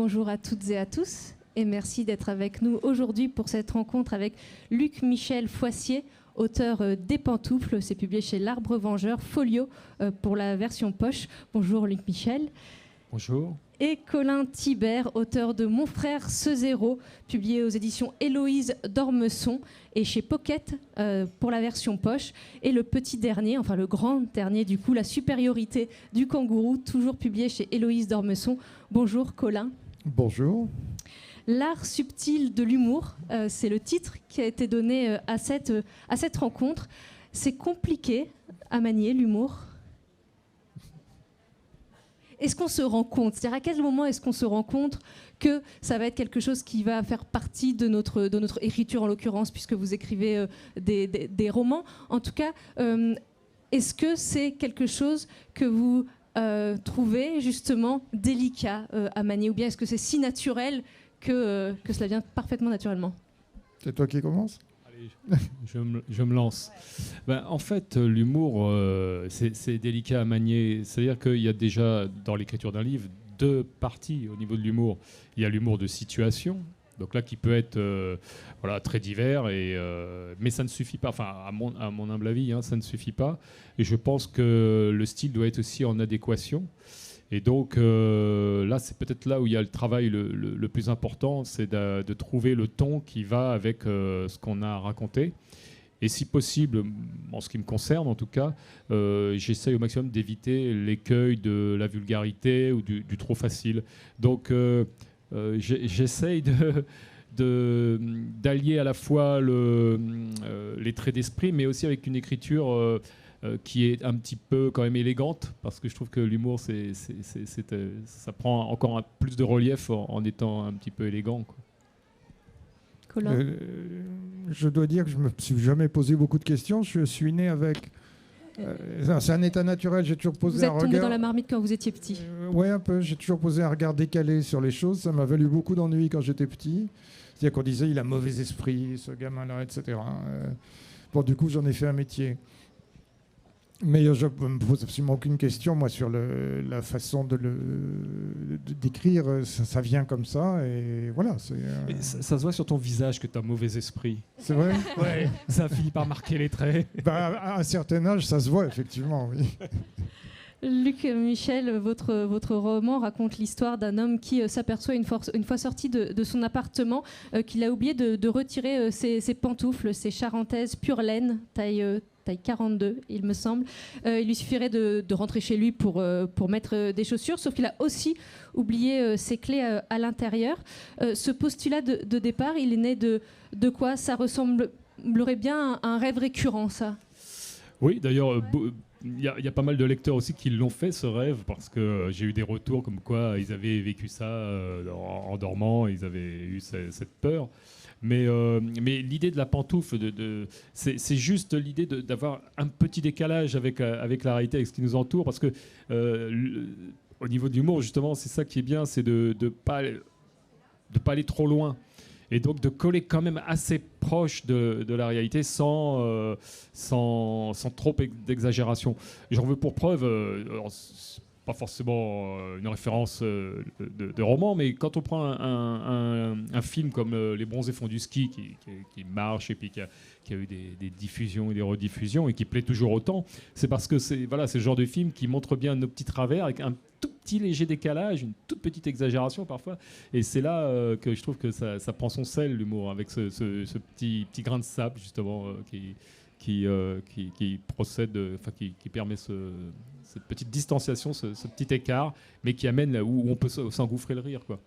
Bonjour à toutes et à tous et merci d'être avec nous aujourd'hui pour cette rencontre avec Luc-Michel Foissier, auteur des Pantoufles. C'est publié chez L'Arbre Vengeur, Folio pour la version poche. Bonjour Luc-Michel. Bonjour. Et Colin Thibert, auteur de Mon frère ce zéro, publié aux éditions Héloïse d'Ormesson et chez Pocket pour la version poche. Et le petit dernier, enfin le grand dernier du coup, La supériorité du kangourou, toujours publié chez Héloïse d'Ormesson. Bonjour Colin. Bonjour. L'art subtil de l'humour, c'est le titre qui a été donné à cette rencontre. C'est compliqué à manier l'humour. Est-ce qu'on se rend compte, c'est-à-dire à quel moment est-ce qu'on se rend compte que ça va être quelque chose qui va faire partie de notre écriture en l'occurrence, puisque vous écrivez des romans. En tout cas, est-ce que c'est quelque chose que vous trouvez justement délicat à manier, ou bien est-ce que c'est si naturel que cela vient parfaitement naturellement? C'est toi qui commences? Je me lance. En fait, l'humour, c'est délicat à manier. C'est-à-dire qu'il y a déjà, dans l'écriture d'un livre, deux parties au niveau de l'humour. Il y a l'humour de situation, donc là qui peut être très divers, mais ça ne suffit pas. Enfin, à mon humble avis, ça ne suffit pas. Et je pense que le style doit être aussi en adéquation. Et donc là, c'est peut-être là où il y a le travail le plus important, c'est de trouver le ton qui va avec ce qu'on a raconté. Et si possible, en ce qui me concerne en tout cas, j'essaye au maximum d'éviter l'écueil de la vulgarité ou du trop facile. Donc j'essaye d'allier à la fois les traits d'esprit, mais aussi avec une écriture qui est un petit peu quand même élégante, parce que je trouve que l'humour, ça prend encore plus de relief en étant un petit peu élégant, quoi. Colin. Je dois dire que je ne me suis jamais posé beaucoup de questions. Je suis né avec... c'est un état naturel. J'ai toujours posé un regard... Vous êtes tombé dans la marmite quand vous étiez petit. Oui, un peu. J'ai toujours posé un regard décalé sur les choses. Ça m'a valu beaucoup d'ennuis quand j'étais petit. C'est-à-dire qu'on disait, il a mauvais esprit, ce gamin-là, etc. Du coup, j'en ai fait un métier. Mais je ne me pose absolument aucune question, moi, sur la façon d'écrire. Ça vient comme ça, et voilà. Ça se voit sur ton visage que tu as mauvais esprit. C'est vrai? Ouais, ça finit par marquer les traits. À un certain âge, ça se voit, effectivement, oui. Luc-Michel, votre roman raconte l'histoire d'un homme qui s'aperçoit une fois sorti de son appartement qu'il a oublié de retirer ses pantoufles, ses charentaises pure laine, taille 42, il me semble. Il lui suffirait de rentrer chez lui pour mettre des chaussures, sauf qu'il a aussi oublié ses clés à l'intérieur. Ce postulat de départ, il est né de quoi? Ça ressemblerait bien à un rêve récurrent, ça? Oui, d'ailleurs... Il y a pas mal de lecteurs aussi qui l'ont fait, ce rêve, parce que j'ai eu des retours comme quoi ils avaient vécu ça en dormant, ils avaient eu cette peur. Mais l'idée de la pantoufle, c'est juste l'idée d'avoir un petit décalage avec la réalité, avec ce qui nous entoure, parce que au niveau de l'humour, justement, c'est ça qui est bien, c'est de pas aller trop loin. Et donc de coller quand même assez proche de la réalité sans trop d'exagération. J'en veux pour preuve, pas forcément une référence de roman, mais quand on prend un film comme Les Bronzés font du ski, qui marche et puis qui a eu des diffusions et des rediffusions et qui plaît toujours autant, c'est parce que c'est le genre de film qui montre bien nos petits travers avec un tout petit léger décalage, une toute petite exagération parfois, et c'est là que je trouve que ça prend son sel, l'humour, avec ce petit grain de sable justement qui procède, qui permet cette petite distanciation, ce petit écart, mais qui amène là où on peut s'engouffrer le rire, quoi.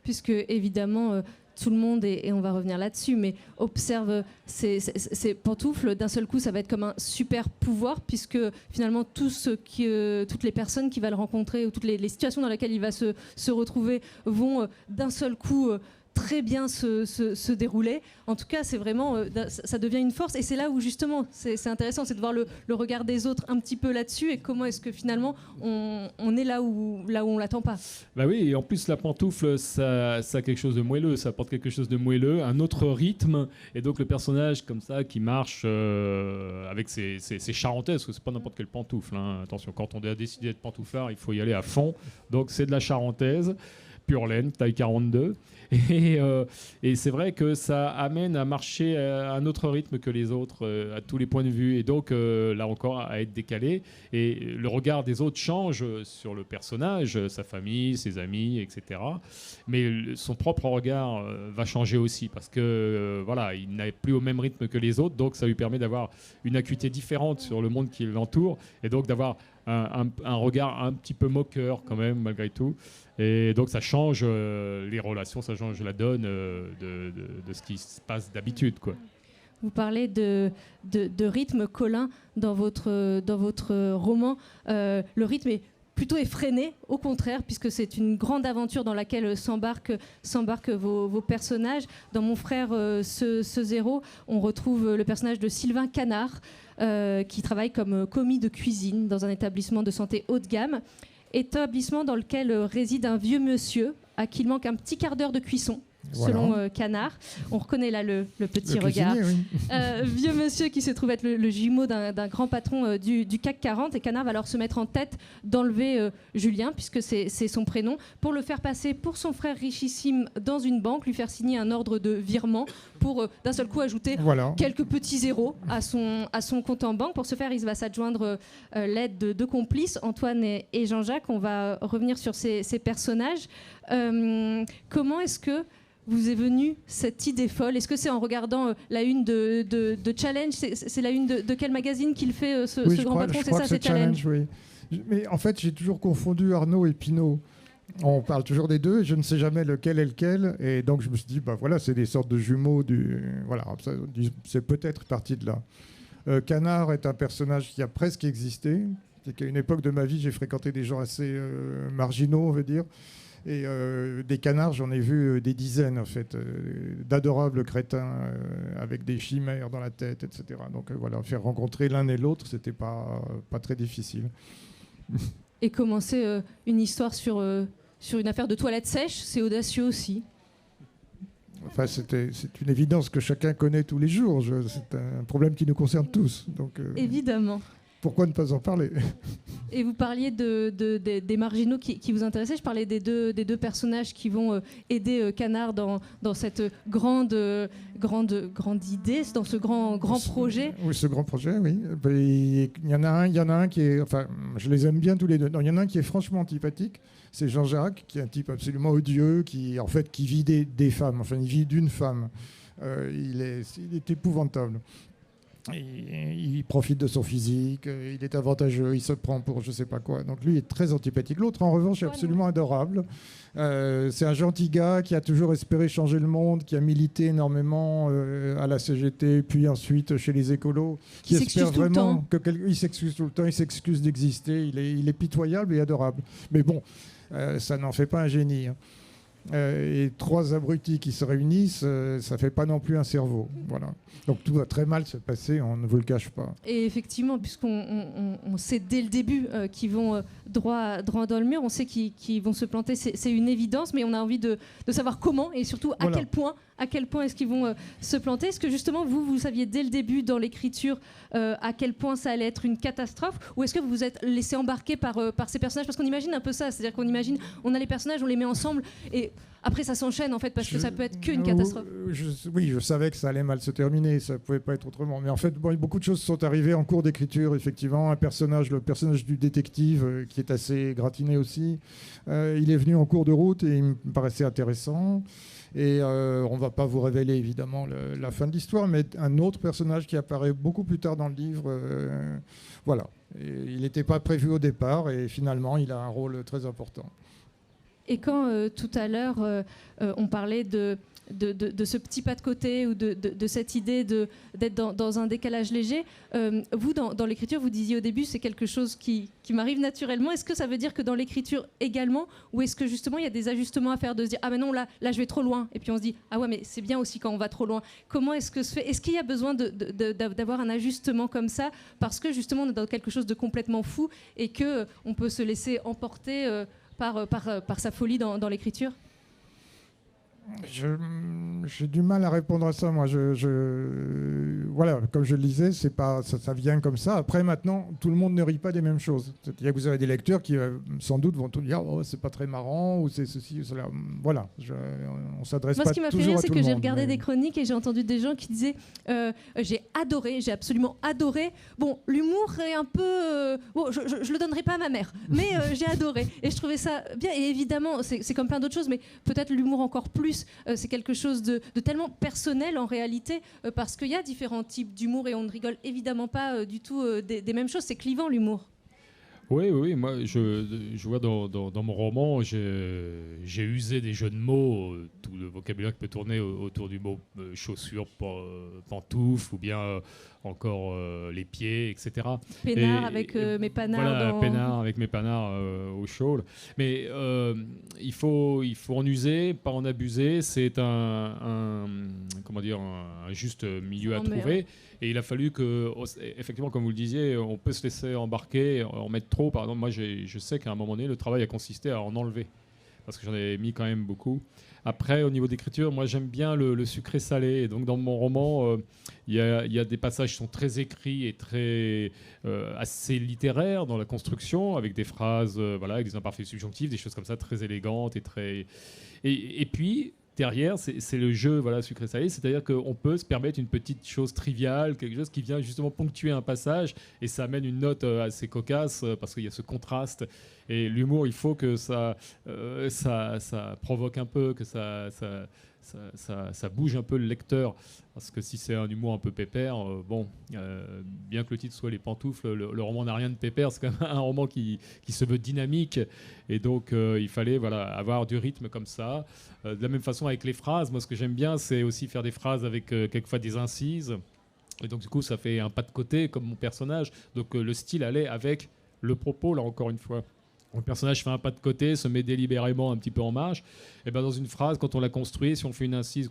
Puisque évidemment tout le monde, et on va revenir là-dessus, mais observe ces pantoufles, d'un seul coup ça va être comme un super pouvoir, puisque finalement toutes les personnes qu'il va le rencontrer, ou toutes les situations dans lesquelles il va se retrouver vont d'un seul coup très bien se dérouler. En tout cas, c'est vraiment, ça devient une force, et c'est là où justement c'est intéressant, c'est de voir le regard des autres un petit peu là-dessus, et comment est-ce que finalement on est là où on l'attend pas. Bah oui, et en plus la pantoufle, ça a quelque chose de moelleux, ça apporte quelque chose de moelleux, un autre rythme, et donc le personnage comme ça qui marche avec ses charentaises, parce que c'est pas n'importe quelle pantoufle, hein. Attention, quand on a décidé d'être pantouflard, il faut y aller à fond, donc c'est de la charentaise. pure laine, taille 42. Et c'est vrai que ça amène à marcher à un autre rythme que les autres, à tous les points de vue. Et donc, là encore, à être décalé. Et le regard des autres change sur le personnage, sa famille, ses amis, etc. Mais son propre regard va changer aussi parce que voilà, il n'est plus au même rythme que les autres. Donc, ça lui permet d'avoir une acuité différente sur le monde qui l'entoure. Et donc, d'avoir un regard un petit peu moqueur quand même, malgré tout. Et donc ça change les relations, ça change la donne de ce qui se passe d'habitude, quoi. Vous parlez de rythme, Colin, dans votre roman. Le rythme est plutôt effréné, au contraire, puisque c'est une grande aventure dans laquelle s'embarquent vos personnages. Dans Mon frère, ce zéro, on retrouve le personnage de Sylvain Canard, qui travaille comme commis de cuisine dans un établissement de santé haut de gamme. Établissement dans lequel réside un vieux monsieur à qui il manque un petit quart d'heure de cuisson, selon Canard. On reconnaît là le petit regard. Oui. Vieux monsieur qui se trouve être le jumeau d'un grand patron du CAC 40. Et Canard va alors se mettre en tête d'enlever Julien, puisque c'est son prénom, pour le faire passer pour son frère richissime dans une banque, lui faire signer un ordre de virement pour d'un seul coup ajouter quelques petits zéros à son compte en banque. Pour ce faire, il va s'adjoindre l'aide de deux complices, Antoine et Jean-Jacques. On va revenir sur ces personnages. Comment est-ce que vous est venue cette idée folle? Est-ce que c'est en regardant la une de Challenge? C'est la une de quel magazine qu'il fait ce grand patron? C'est ça, c'est Challenge. Oui. Mais en fait, j'ai toujours confondu Arnaud et Pinault. On parle toujours des deux et je ne sais jamais lequel est lequel. Et donc, je me suis dit, voilà, c'est des sortes de jumeaux. Voilà, c'est peut-être parti de là. Canard est un personnage qui a presque existé. C'est qu'à une époque de ma vie, j'ai fréquenté des gens assez marginaux, on veut dire. Et des canards, j'en ai vu des dizaines, en fait, d'adorables crétins avec des chimères dans la tête, etc. Donc voilà, faire rencontrer l'un et l'autre, c'était pas très difficile. Et commencer une histoire sur une affaire de toilette sèche, c'est audacieux aussi. Enfin, c'est une évidence que chacun connaît tous les jours. C'est un problème qui nous concerne tous. Donc, évidemment. Pourquoi ne pas en parler? Et vous parliez des marginaux qui vous intéressaient. Je parlais des deux personnages qui vont aider Canard dans cette grande idée, dans ce grand projet. Oui, ce grand projet, oui. Il y en a un qui est... Enfin, je les aime bien tous les deux. Il y en a un qui est franchement antipathique. C'est Jean-Jacques, qui est un type absolument odieux, qui vit des femmes. Enfin, il vit d'une femme. Il est épouvantable. Il profite de son physique, il est avantageux, il se prend pour je sais pas quoi. Donc lui est très antipathique. L'autre, en revanche, est absolument adorable. C'est un gentil gars qui a toujours espéré changer le monde, qui a milité énormément à la CGT, puis ensuite chez les écolos, qui espère vraiment il s'excuse tout le temps, il s'excuse d'exister. Il est pitoyable et adorable. Mais bon, ça n'en fait pas un génie. Et trois abrutis qui se réunissent, ça fait pas non plus un cerveau. Voilà. Donc tout va très mal se passer, on ne vous le cache pas. Et effectivement, puisqu'on sait dès le début qu'ils vont droit dans le mur, on sait qu'ils vont se planter, c'est une évidence, mais on a envie de savoir comment et surtout à quel point est-ce qu'ils vont se planter. Est-ce que justement vous saviez dès le début dans l'écriture à quel point ça allait être une catastrophe, ou est-ce que vous vous êtes laissé embarquer par ces personnages? Parce qu'on imagine un peu ça, c'est-à-dire qu'on imagine, on a les personnages, on les met ensemble et après ça s'enchaîne en fait, parce que ça peut être qu'une catastrophe. Oui, je savais que ça allait mal se terminer, ça pouvait pas être autrement. Mais en fait, beaucoup de choses sont arrivées en cours d'écriture, effectivement. Le personnage du détective, qui est assez gratiné aussi, il est venu en cours de route et il me paraissait intéressant. Et on ne va pas vous révéler évidemment la fin de l'histoire, mais un autre personnage qui apparaît beaucoup plus tard dans le livre, voilà. Et il n'était pas prévu au départ et finalement il a un rôle très important. Et quand tout à l'heure on parlait de ce petit pas de côté ou de cette idée d'être dans un décalage léger, vous, dans l'écriture, vous disiez au début, c'est quelque chose qui m'arrive naturellement. Est-ce que ça veut dire que dans l'écriture également, ou est-ce que justement il y a des ajustements à faire, de se dire, ah mais non, là je vais trop loin, et puis on se dit, ah ouais, mais c'est bien aussi quand on va trop loin. Comment est-ce que se fait? Est-ce qu'il y a besoin d'avoir un ajustement comme ça, parce que justement on est dans quelque chose de complètement fou et qu'on peut se laisser emporter par sa folie dans l'écriture? J'ai du mal à répondre à ça, moi. Voilà, comme je le disais, c'est pas, ça vient comme ça. Après, maintenant, tout le monde ne rit pas des mêmes choses. C'est-à-dire que vous avez des lecteurs qui, sans doute, vont tout dire « Oh, c'est pas très marrant » ou « c'est ceci ou cela ». Voilà, on s'adresse pas Moi, ce qui m'a fait toujours rire, à c'est tout que le j'ai monde, regardé mais- des chroniques et j'ai entendu des gens qui disaient j'ai adoré, j'ai absolument adoré. Bon, l'humour est un peu... bon, je le donnerai pas à ma mère, mais j'ai adoré. Et je trouvais ça bien. Et évidemment, c'est comme plein d'autres choses, mais peut-être l'humour encore plus. C'est quelque chose de tellement personnel en réalité, parce qu'il y a différents types d'humour et on ne rigole évidemment pas du tout des mêmes choses. C'est clivant, l'humour. Oui, moi je vois dans mon roman, j'ai usé des jeux de mots, tout le vocabulaire qui peut tourner autour du mot chaussures, pantoufles, ou bien encore les pieds, etc. Peinard avec mes panards. Voilà, dans... peinard avec mes panards au chaud. Mais il faut en user, pas en abuser. C'est un juste milieu à mais, trouver. Et il a fallu que, effectivement, comme vous le disiez, on peut se laisser embarquer, en mettre trop. Par exemple, moi, je sais qu'à un moment donné, le travail a consisté à en enlever. Parce que j'en ai mis quand même beaucoup. Après, au niveau d'écriture, moi, j'aime bien le sucré-salé. Et donc, dans mon roman, il y a des passages qui sont très écrits et très assez littéraires dans la construction, avec des phrases, avec des imparfaits subjonctifs, des choses comme ça, très élégantes et très... Et puis... Derrière, c'est le jeu sucré-salé, c'est-à-dire qu'on peut se permettre une petite chose triviale, quelque chose qui vient justement ponctuer un passage, et ça amène une note assez cocasse, parce qu'il y a ce contraste. Et l'humour, il faut que ça provoque un peu, que ça bouge un peu le lecteur. Parce que si c'est un humour un peu pépère, bien que le titre soit Les Pantoufles, le roman n'a rien de pépère, c'est quand même un roman qui se veut dynamique. Et donc, il fallait avoir du rythme comme ça. De la même façon avec les phrases, moi ce que j'aime bien, c'est aussi faire des phrases avec quelquefois des incises. Et donc, du coup, ça fait un pas de côté, comme mon personnage. Donc, le style allait avec le propos, là, encore une fois. Le personnage fait un pas de côté, se met délibérément un petit peu en marge. Et ben dans une phrase, quand on la construit, si on fait une incise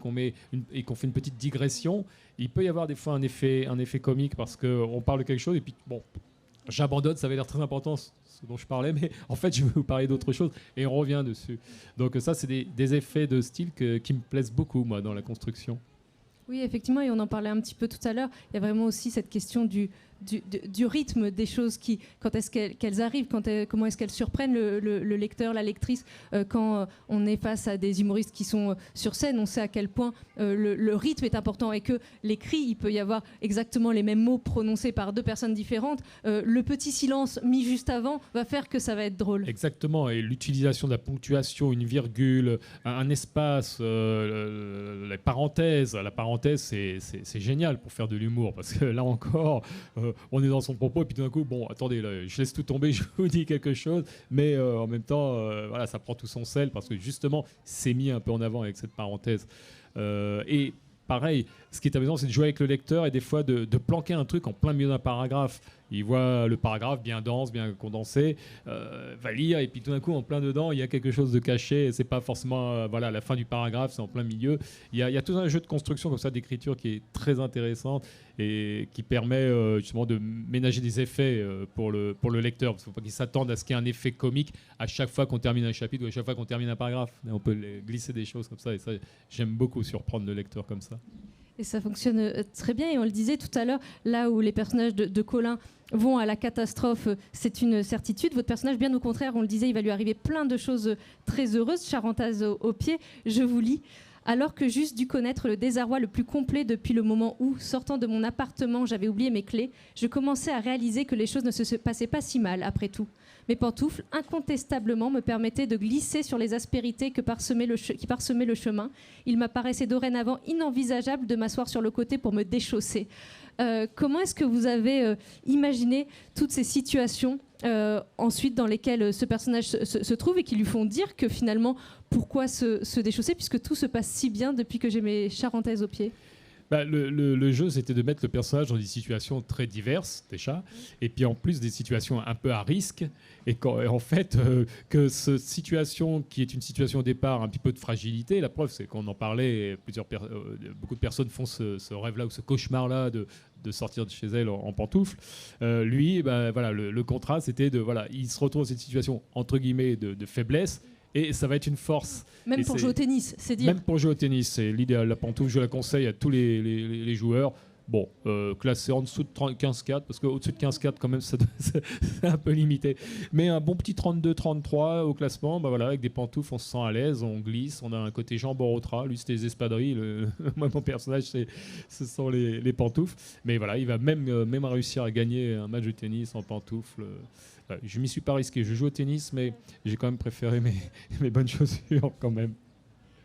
et qu'on fait une petite digression, il peut y avoir des fois un effet comique parce qu'on parle de quelque chose et puis bon, j'abandonne, ça avait l'air très important ce dont je parlais, mais en fait je vais vous parler d'autre chose et on revient dessus. Donc ça, c'est des effets de style qui me plaisent beaucoup, moi, dans la construction. Oui, effectivement, et on en parlait un petit peu tout à l'heure. Il y a vraiment aussi cette question du rythme des choses, quand est-ce qu'elles arrivent, comment est-ce qu'elles surprennent le lecteur, la lectrice. Quand on est face à des humoristes qui sont sur scène, on sait à quel point le rythme est important et que l'écrit, il peut y avoir exactement les mêmes mots prononcés par deux personnes différentes. Le petit silence mis juste avant va faire que ça va être drôle. Exactement, et l'utilisation de la ponctuation, une virgule, un espace, la parenthèse, c'est génial pour faire de l'humour, parce que là encore, on est dans son propos, et puis tout d'un coup, bon, attendez, là, je laisse tout tomber, je vous dis quelque chose, mais en même temps, ça prend tout son sel, parce que justement, c'est mis un peu en avant avec cette parenthèse. Et pareil, ce qui est amusant, c'est de jouer avec le lecteur et des fois de planquer un truc en plein milieu d'un paragraphe. Il voit le paragraphe bien dense, bien condensé, va lire, et puis tout d'un coup, en plein dedans, il y a quelque chose de caché. C'est pas forcément la fin du paragraphe, c'est en plein milieu. Il y a tout un jeu de construction comme ça, d'écriture qui est très intéressant et qui permet justement de ménager des effets pour le lecteur. Parce qu'il ne faut pas qu'il s'attende à ce qu'il y ait un effet comique à chaque fois qu'on termine un chapitre ou à chaque fois qu'on termine un paragraphe. Et on peut glisser des choses comme ça, et ça, j'aime beaucoup surprendre le lecteur comme ça. Et ça fonctionne très bien. Et on le disait tout à l'heure, là où les personnages de Colin vont à la catastrophe, c'est une certitude. Votre personnage, bien au contraire, on le disait, il va lui arriver plein de choses très heureuses. Charentaise aux pieds, je vous lis. Alors que j'eusse dû connaître le désarroi le plus complet depuis le moment où, sortant de mon appartement, j'avais oublié mes clés, je commençais à réaliser que les choses ne se passaient pas si mal, après tout. Mes pantoufles, incontestablement, me permettaient de glisser sur les aspérités qui parsemaient le chemin. Il m'apparaissait dorénavant inenvisageable de m'asseoir sur le côté pour me déchausser. Comment est-ce que vous avez imaginé toutes ces situations ensuite dans lesquelles ce personnage se trouve et qui lui font dire que finalement, pourquoi se déchausser puisque tout se passe si bien depuis que j'ai mes charentaises aux pieds? Le jeu, c'était de mettre le personnage dans des situations très diverses, déjà, et puis en plus des situations un peu à risque, et en fait, que cette situation, qui est une situation au départ un petit peu de fragilité, la preuve, c'est qu'on en parlait, beaucoup de personnes font ce rêve-là ou ce cauchemar-là de sortir de chez elle en pantoufles. Lui, le contrat, c'était il se retrouve dans cette situation, entre guillemets, de faiblesse, Et ça va être une force. Même Et pour c'est- jouer au tennis, c'est dire. Même pour jouer au tennis, c'est l'idéal. La pantoufle, je la conseille à tous les joueurs. Bon, classé en dessous de 15-4, parce qu'au-dessus de 15-4, quand même, c'est un peu limité. Mais un bon petit 32-33 au classement, bah voilà, avec des pantoufles, on se sent à l'aise, on glisse, on a un côté Jean Borotra, lui c'était les espadrilles, moi mon personnage ce sont les pantoufles. Mais voilà, il va même réussir à gagner un match de tennis en pantoufles. Ouais, je m'y suis pas risqué, je joue au tennis, mais j'ai quand même préféré mes bonnes chaussures quand même.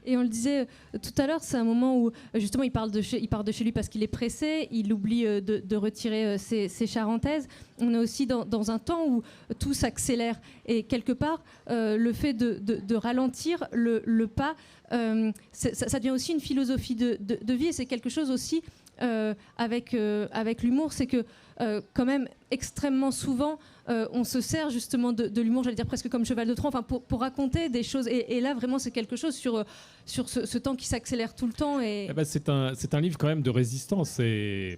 Et on le disait tout à l'heure, c'est un moment où justement il part de chez lui parce qu'il est pressé, il oublie de retirer ses charentaises. On est aussi dans un temps où tout s'accélère. Et quelque part, le fait de ralentir le pas, ça devient aussi une philosophie de vie. Et c'est quelque chose aussi avec l'humour, c'est que quand même extrêmement souvent on se sert justement de l'humour, j'allais dire presque comme cheval de Troie, enfin pour raconter des choses. Et là vraiment c'est quelque chose sur ce temps qui s'accélère tout le temps. Eh ben, c'est un livre quand même de résistance,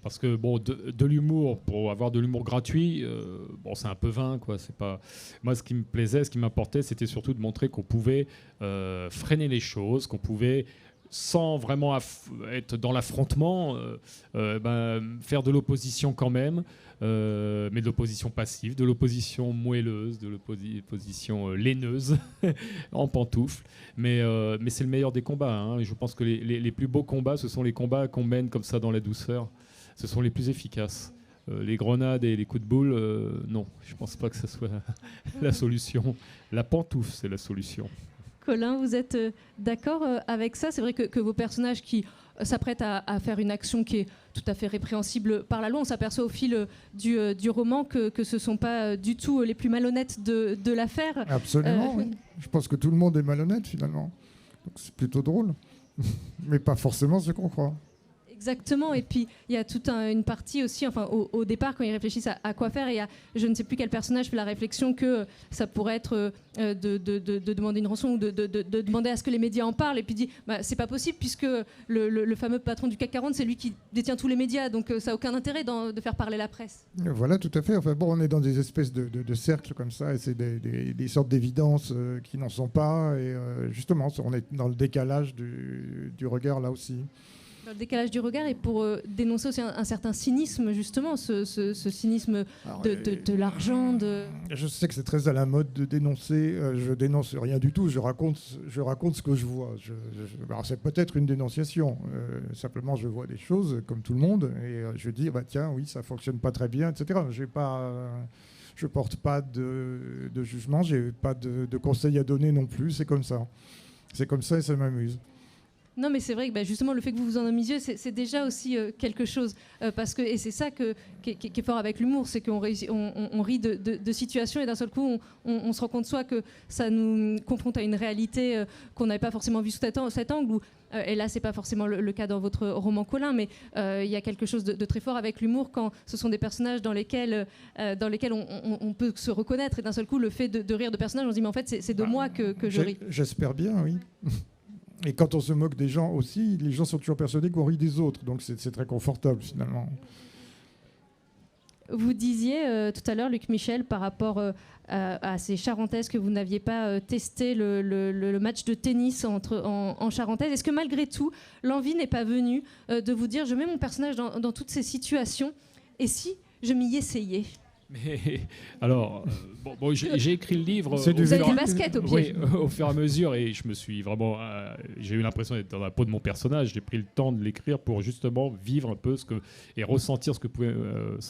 parce que bon, de l'humour, pour avoir de l'humour gratuit, bon, c'est un peu vain, quoi. C'est pas... Moi, ce qui me plaisait, ce qui m'importait, c'était surtout de montrer qu'on pouvait freiner les choses, qu'on pouvait, sans vraiment être dans l'affrontement, faire de l'opposition quand même, mais de l'opposition passive, de l'opposition moelleuse, de l'opposition laineuse, en pantoufles. Mais c'est le meilleur des combats, hein. Et je pense que les plus beaux combats, ce sont les combats qu'on mène comme ça dans la douceur. Ce sont les plus efficaces. Les grenades et les coups de boule, non, je ne pense pas que ce soit la solution. La pantoufle, c'est la solution. Colin, vous êtes d'accord avec ça? C'est vrai que vos personnages qui s'apprêtent à faire une action qui est tout à fait répréhensible par la loi, on s'aperçoit au fil du roman que ce ne sont pas du tout les plus malhonnêtes de l'affaire. Absolument, oui. Je pense que tout le monde est malhonnête finalement. Donc c'est plutôt drôle. Mais pas forcément ce qu'on croit. Exactement, et puis il y a toute une partie aussi, enfin au départ quand ils réfléchissent à quoi faire, et je ne sais plus quel personnage fait la réflexion que ça pourrait être de demander une rançon ou de demander à ce que les médias en parlent, et puis dit c'est pas possible puisque le fameux patron du CAC 40 c'est lui qui détient tous les médias, donc ça n'a aucun intérêt de faire parler la presse. Voilà, tout à fait. Enfin bon, on est dans des espèces de cercles comme ça, et c'est des sortes d'évidences qui n'en sont pas, et justement on est dans le décalage du regard là aussi. Dans le décalage du regard, et pour dénoncer aussi un certain cynisme, justement, ce cynisme de l'argent. Je sais que c'est très à la mode de dénoncer. Je dénonce rien du tout. Je raconte ce que je vois. Alors c'est peut-être une dénonciation. Simplement, je vois des choses comme tout le monde, et je dis tiens, oui, ça fonctionne pas très bien, etc. Je porte pas de jugement. J'ai pas de conseils à donner non plus. C'est comme ça. C'est comme ça et ça m'amuse. Non, mais c'est vrai que justement, le fait que vous vous en amusiez, c'est déjà aussi quelque chose. Parce que, et c'est ça qui est fort avec l'humour, c'est qu'on on rit de situations, et d'un seul coup, on se rend compte soit que ça nous confronte à une réalité qu'on n'avait pas forcément vue sous cet angle. Et là, c'est pas forcément le cas dans votre roman Colin, mais il y a quelque chose de très fort avec l'humour quand ce sont des personnages dans lesquels on peut se reconnaître. Et d'un seul coup, le fait de rire de personnages, on se dit, mais en fait, c'est de moi que je ris. J'espère bien, oui. Et quand on se moque des gens aussi, les gens sont toujours persuadés qu'on rit des autres. Donc c'est très confortable finalement. Vous disiez tout à l'heure, Luc Michel, par rapport à ces charentaises, que vous n'aviez pas testé le match de tennis en charentaise. Est-ce que malgré tout, l'envie n'est pas venue de vous dire, je mets mon personnage dans toutes ces situations, et si je m'y essayais? Mais alors, j'ai écrit le livre. Vous avez du basket au pied. Oui, au fur et à mesure, et je me suis vraiment, j'ai eu l'impression d'être dans la peau de mon personnage. J'ai pris le temps de l'écrire pour justement vivre un peu et ressentir ce que pouvait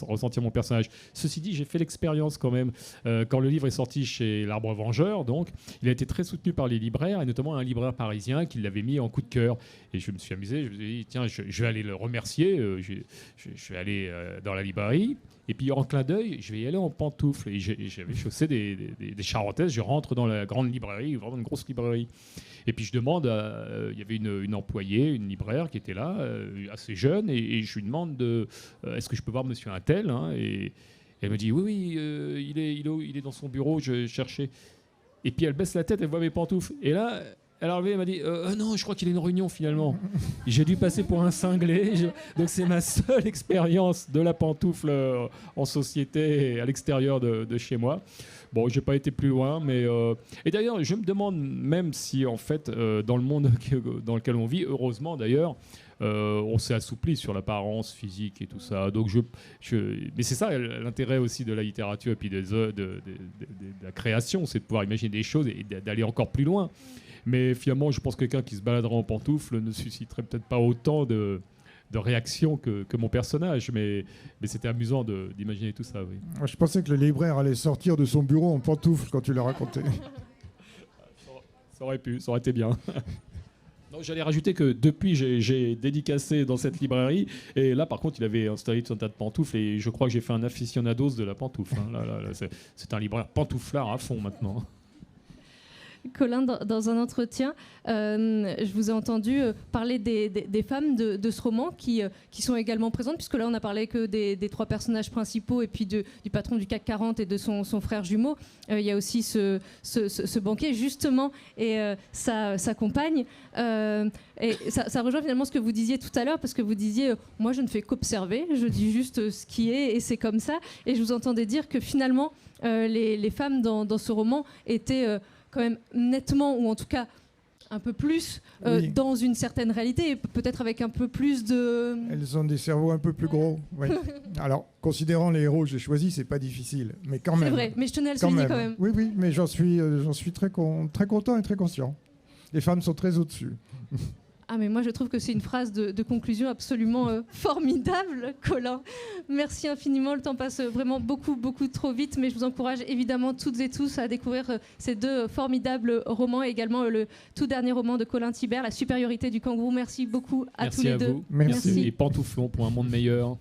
ressentir mon personnage. Ceci dit, j'ai fait l'expérience quand même quand le livre est sorti chez l'Arbre Vengeur. Donc, il a été très soutenu par les libraires, et notamment un libraire parisien qui l'avait mis en coup de cœur. Et je me suis amusé. Je me suis dit, tiens, je vais aller le remercier. Je vais aller dans la librairie. Et puis en clin d'œil, je vais y aller en pantoufles. Et j'avais chaussé des charentaises. Je rentre dans la grande librairie, vraiment une grosse librairie. Et puis je demande, il y avait une employée, une libraire qui était là, assez jeune, et je lui demande est-ce que je peux voir monsieur Untel, hein, et elle me dit oui, il est dans son bureau, je cherchais. Et puis elle baisse la tête, elle voit mes pantoufles. Et là, Elle est arrivée, elle m'a dit non, je crois qu'il est une réunion finalement. J'ai dû passer pour un cinglé. Donc c'est ma seule expérience de la pantoufle en société et à l'extérieur de chez moi. Bon, j'ai pas été plus loin, mais et d'ailleurs, je me demande même si en fait, dans le monde dans lequel on vit, heureusement d'ailleurs, on s'est assoupli sur l'apparence physique et tout ça. Donc mais c'est ça l'intérêt aussi de la littérature et puis de la création, c'est de pouvoir imaginer des choses et d'aller encore plus loin. Mais finalement, je pense que quelqu'un qui se baladera en pantoufle ne susciterait peut-être pas autant de réactions que mon personnage, mais c'était amusant d'imaginer tout ça. Oui. Moi, je pensais que le libraire allait sortir de son bureau en pantoufle quand tu l'as raconté. Ça aurait été bien. Non, j'allais rajouter que depuis, j'ai dédicacé dans cette librairie, et là, par contre, il avait installé tout un tas de pantoufles, et je crois que j'ai fait un aficionados de la pantoufle. Hein. Là, c'est un libraire pantouflard à fond maintenant. Colin, dans un entretien, je vous ai entendu parler des femmes de ce roman qui sont également présentes, puisque là on a parlé que des trois personnages principaux et puis du patron du CAC 40 et de son frère jumeau. Il y a aussi ce banquier justement et sa compagne. Et ça rejoint finalement ce que vous disiez tout à l'heure, parce que vous disiez moi je ne fais qu'observer, je dis juste ce qui est et c'est comme ça. Et je vous entendais dire que finalement les femmes dans ce roman étaient quand même nettement, ou en tout cas un peu plus, Oui. dans une certaine réalité, et peut-être avec un peu plus de... Elles ont des cerveaux un peu plus gros. Oui. Alors, considérant les héros que j'ai choisis, c'est pas difficile, mais quand même. C'est vrai, mais je tenais à le souligner quand même. Oui, mais j'en suis très content et très conscient. Les femmes sont très au-dessus. Ah mais moi je trouve que c'est une phrase de conclusion absolument formidable, Colin. Merci infiniment, le temps passe vraiment beaucoup trop vite, mais je vous encourage évidemment toutes et tous à découvrir ces deux formidables romans et également le tout dernier roman de Colin Thibert, La supériorité du kangourou. Merci beaucoup à tous les deux. Vous. Merci. Et pantouflons pour un monde meilleur.